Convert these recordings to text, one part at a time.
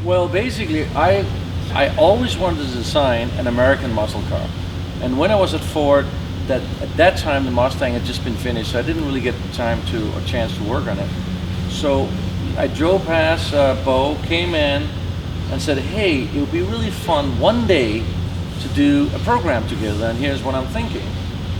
Well, basically, I always wanted to design an American muscle car, and when I was at Ford, at that time the Mustang had just been finished, so I didn't really get time to or chance to work on it. So I drove past Beau, came in, and said, "Hey, it would be really fun one day to do a program together, and here's what I'm thinking."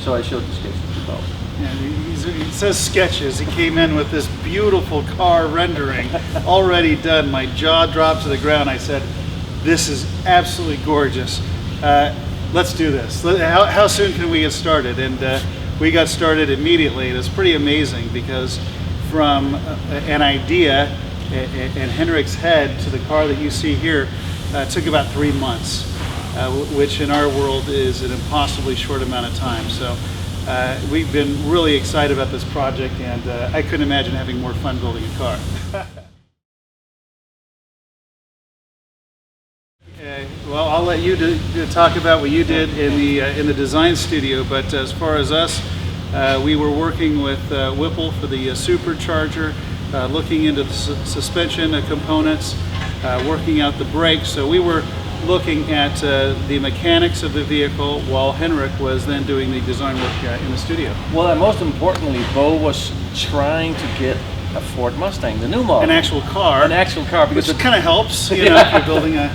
So I showed the sketches to Beau. Yeah, he says sketches. He came in with this beautiful car rendering already done. My jaw dropped to the ground. I said, "This is absolutely gorgeous. Let's do this. How soon can we get started?" And we got started immediately. It was pretty amazing because from an idea in Henrik's head to the car that you see here took about 3 months, which in our world is an impossibly short amount of time. So we've been really excited about this project, and I couldn't imagine having more fun building a car. Well, I'll let you talk about what you did in the design studio, but as far as us, we were working with Whipple for the supercharger, looking into the suspension components, working out the brakes. So we were looking at the mechanics of the vehicle while Henrik was then doing the design work in the studio. Well, and most importantly, Beau was trying to get a Ford Mustang, the new model. An actual car. An actual car. Because it kind of helps, you know, if you're building a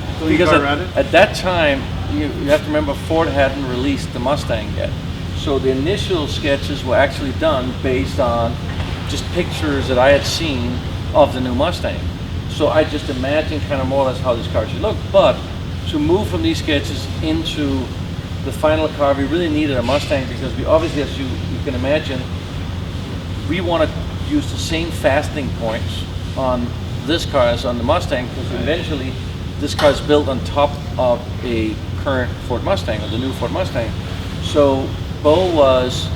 car around it. At that time, you have to remember Ford hadn't released the Mustang yet. So the initial sketches were actually done based on just pictures that I had seen of the new Mustang. So I just imagined kind of more or less how this car should look. But to move from these sketches into the final car, we really needed a Mustang because we obviously, as you can imagine, we want to use the same fastening points on this car as on the Mustang, because eventually this car is built on top of a current Ford Mustang, or the new Ford Mustang. So Beau was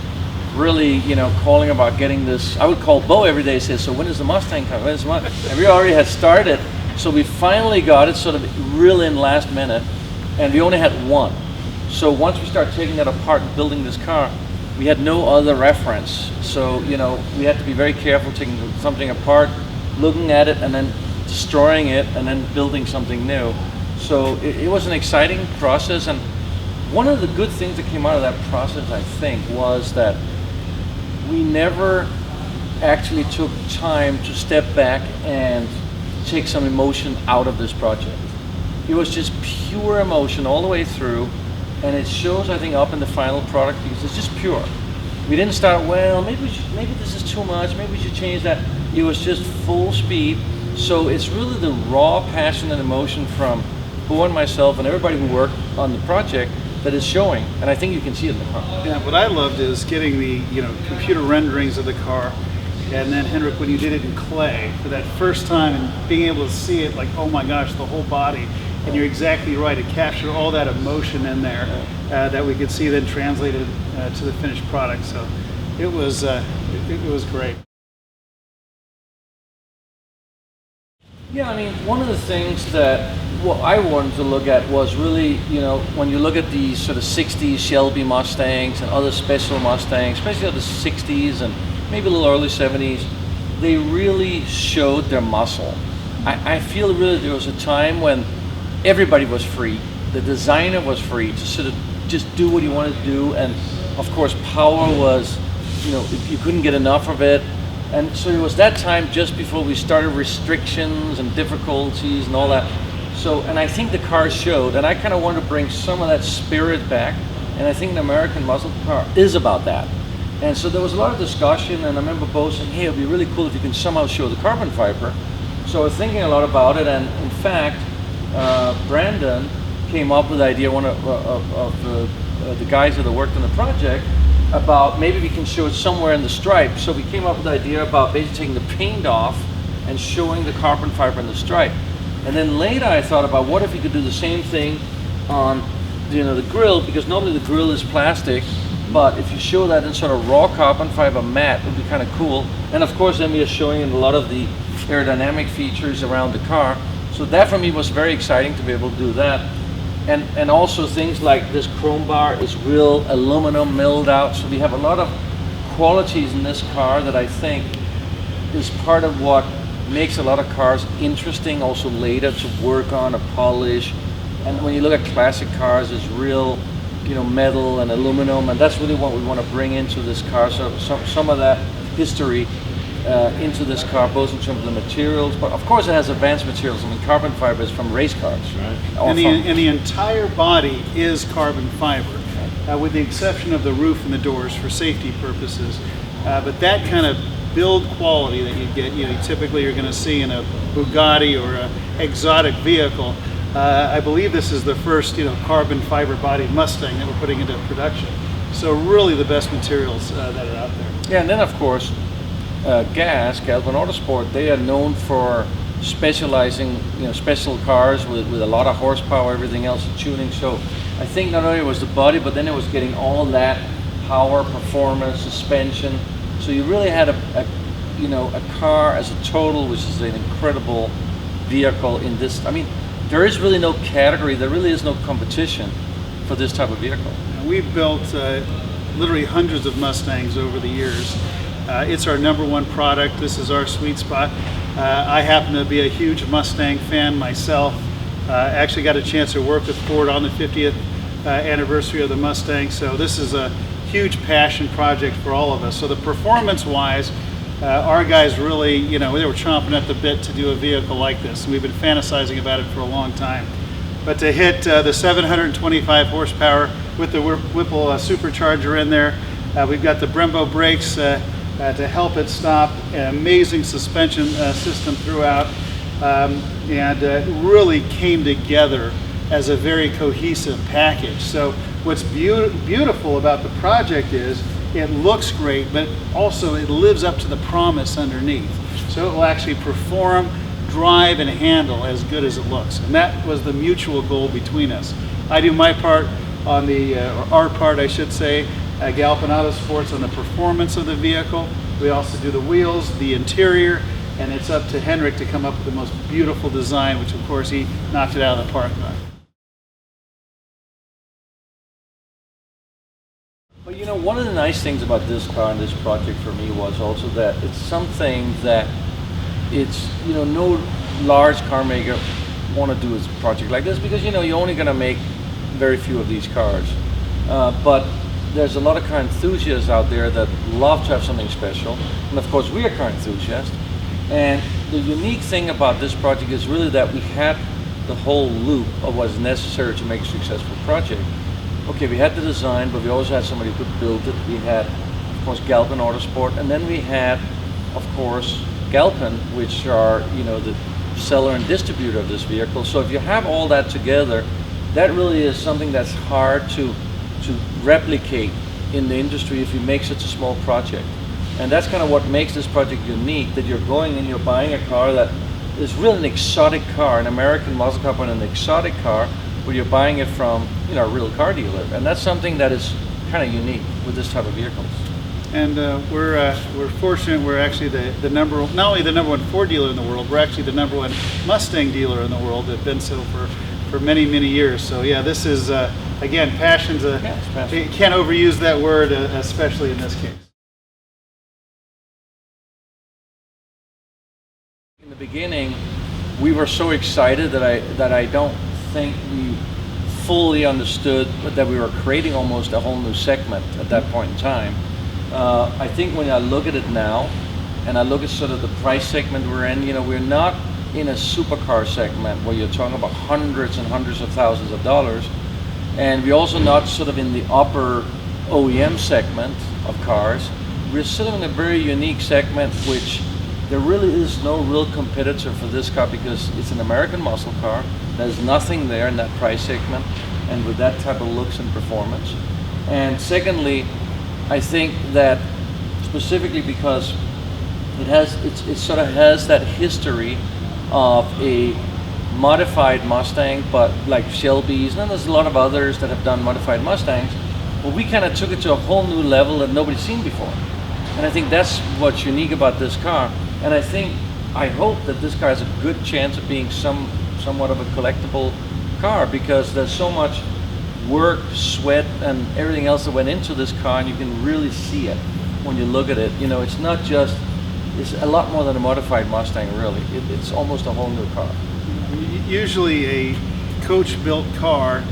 really, you know, calling about getting this. I would call Beau every day and say, "So when is the Mustang coming? When is the Mustang?" And we already had started, so we finally got it sort of real in last minute, and we only had one. So once we started taking that apart and building this car, we had no other reference. So, you know, we had to be very careful taking something apart, looking at it, and then destroying it, and then building something new. So it was an exciting process, and one of the good things that came out of that process, I think, was that we never actually took time to step back and take some emotion out of this project. It was just pure emotion all the way through, and it shows, I think, up in the final product because it's just pure. We didn't start, well, maybe this is too much, maybe we should change that. It was just full speed. So it's really the raw passion and emotion from Beau and myself and everybody who worked on the project that is showing, and I think you can see it in the car. Yeah, what I loved is getting the computer renderings of the car, and then Henrik, when you did it in clay for that first time and being able to see it like, oh my gosh, the whole body. And you're exactly right, it captured all that emotion in there that we could see then translated to the finished product. So it was great. Yeah, I mean, one of the things that I wanted to look at was really, you know, when you look at these sort of 60s Shelby Mustangs and other special Mustangs, especially of the 60s and maybe a little early 70s, they really showed their muscle. I feel really there was a time when everybody was free. The designer was free to sort of just do what he wanted to do, and of course power was, you know, you couldn't get enough of it. And so it was that time just before we started restrictions and difficulties and all that. So, and I think the car showed, and I kind of wanted to bring some of that spirit back, and I think the American muscle car is about that. And so there was a lot of discussion, and I remember Beau saying, "Hey, it'd be really cool if you can somehow show the carbon fiber." So I was thinking a lot about it, and in fact, Brandon came up with the idea, one of the guys that worked on the project, about maybe we can show it somewhere in the stripe. So we came up with the idea about basically taking the paint off and showing the carbon fiber in the stripe. And then later I thought about what if we could do the same thing on, you know, the grill, because normally the grill is plastic, But if you show that in sort of raw carbon fiber matte, it would be kind of cool. And of course, then we are showing a lot of the aerodynamic features around the car. So that for me was very exciting to be able to do that. And also things like this chrome bar is real aluminum milled out. So we have a lot of qualities in this car that I think is part of what makes a lot of cars interesting also later to work on or polish. And when you look at classic cars, it's real, you know, metal and aluminum, and that's really what we want to bring into this car. So some of that history into this car, both in terms of the materials, but of course it has advanced materials. I mean, carbon fiber is from race cars, right? And the entire body is carbon fiber, with the exception of the roof and the doors for safety purposes. But that kind of build quality that you get, you know, typically you're going to see in a Bugatti or an exotic vehicle. I believe this is the first, you know, carbon fiber body Mustang that we're putting into production. So really the best materials that are out there. Yeah, and then of course, Galpin Auto Sports, they are known for specializing, you know, special cars with a lot of horsepower, everything else, tuning. So I think not only was the body, but then it was getting all that power, performance, suspension. So you really had you know, a car as a total, which is an incredible vehicle in this. I mean, there is really no category, there really is no competition for this type of vehicle. We've built literally hundreds of Mustangs over the years. It's our #1 product. This is our sweet spot. I happen to be a huge Mustang fan myself. Actually got a chance to work with Ford on the 50th anniversary of the Mustang, so this is a huge passion project for all of us. So the performance-wise, our guys really, you know, they were chomping at the bit to do a vehicle like this. We've been fantasizing about it for a long time. But to hit the 725 horsepower with the Whipple supercharger in there, we've got the Brembo brakes to help it stop, an amazing suspension system throughout, and it really came together as a very cohesive package. So what's beautiful about the project is it looks great, but also it lives up to the promise underneath. So it will actually perform, drive, and handle as good as it looks. And that was the mutual goal between us. I do my part on the, or our part I should say, Galpin Auto Sports on the performance of the vehicle. We also do the wheels, the interior, and it's up to Henrik to come up with the most beautiful design, which of course he knocked it out of the park on. But you know, one of the nice things about this car and this project for me was also that it's something that it's, you know, no large car maker want to do a project like this because, you know, you're only going to make very few of these cars. But there's a lot of car enthusiasts out there that love to have something special. And of course, we are car enthusiasts. And the unique thing about this project is really that we had the whole loop of what's necessary to make a successful project. Okay, we had the design, but we also had somebody who could build it. We had, of course, Galpin Auto Sport, and then we had, of course, Galpin, which are, you know, the seller and distributor of this vehicle. So if you have all that together, that really is something that's hard to replicate in the industry if you make such a small project. And that's kind of what makes this project unique, that you're going and you're buying a car that is really an exotic car, an American muscle car, but an exotic car, where you're buying it from, you know, a real car dealer. And that's something that is kind of unique with this type of vehicles. And we're fortunate. We're actually not only the #1 Ford dealer in the world, we're actually the #1 Mustang dealer in the world. They've been so for many years. So yeah, this is again, passion's passion. You can't overuse that word, especially in this case. In the beginning, we were so excited that I don't think we fully understood that we were creating almost a whole new segment at that point in time. I think when I look at it now, and I look at sort of the price segment we're in, you know, we're not in a supercar segment where you're talking about hundreds and hundreds of thousands of dollars, and we're also not sort of in the upper OEM segment of cars. We're sort of in a very unique segment, which there really is no real competitor for this car because it's an American muscle car. There's nothing there in that price segment and with that type of looks and performance. And secondly, I think that specifically because it sort of has that history of a modified Mustang, but like Shelby's, and there's a lot of others that have done modified Mustangs, But we kind of took it to a whole new level that nobody's seen before. And I think that's what's unique about this car. And I hope that this car has a good chance of being somewhat of a collectible car, because there's so much work, sweat, and everything else that went into this car, and you can really see it when you look at it. You know, it's not just, it's a lot more than a modified Mustang, really. It's almost a whole new car. Usually a coach-built car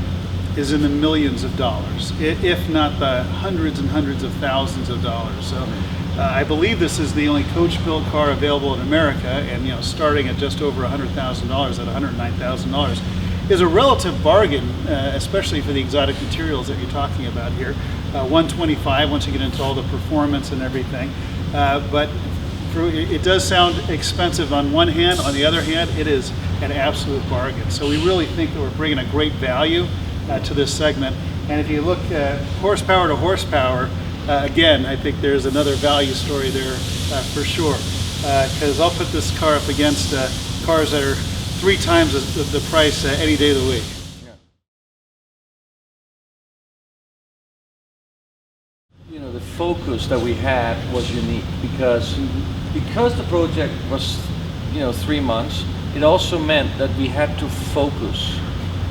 is in the millions of dollars, if not the hundreds and hundreds of thousands of dollars. So I believe this is the only coach-built car available in America, and you know, starting at just over $100,000 at $109,000 is a relative bargain, especially for the exotic materials that you're talking about here. 125 once you get into all the performance and everything, but it does sound expensive on one hand. On the other hand, it is an absolute bargain. So we really think that we're bringing a great value to this segment. And if you look horsepower to horsepower, again, I think there's another value story there for sure. Because I'll put this car up against cars that are 3 times the price any day of the week. You know, the focus that we had was unique because the project was, you know, 3 months. It also meant that we had to focus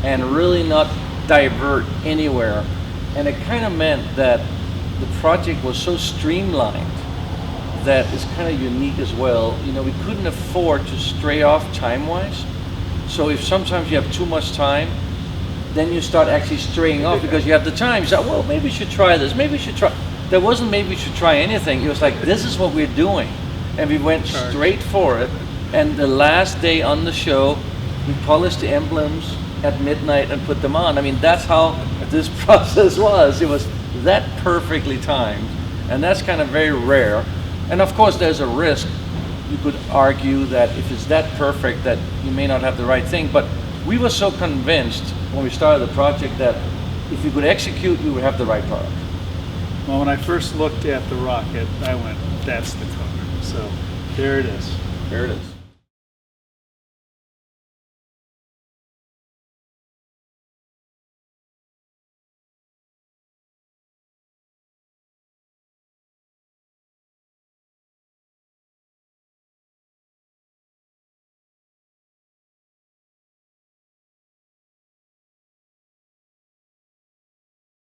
and really not divert anywhere. And it kind of meant that the project was so streamlined that it's kind of unique as well. You know, we couldn't afford to stray off time-wise. So if sometimes you have too much time, then you start actually straying off because you have the time. You say, well, maybe we should try this, maybe we should try. There wasn't maybe we should try anything. It was like, this is what we're doing. And we went straight for it. And the last day on the show, we polished the emblems at midnight and put them on. I mean, that's how this process was. It was that perfectly timed. And that's kind of very rare. And of course, there's a risk. You could argue that if it's that perfect that you may not have the right thing. But we were so convinced when we started the project that if we could execute, we would have the right product. Well, when I first looked at the Rocket, I went, that's the car. So there it is. There it is.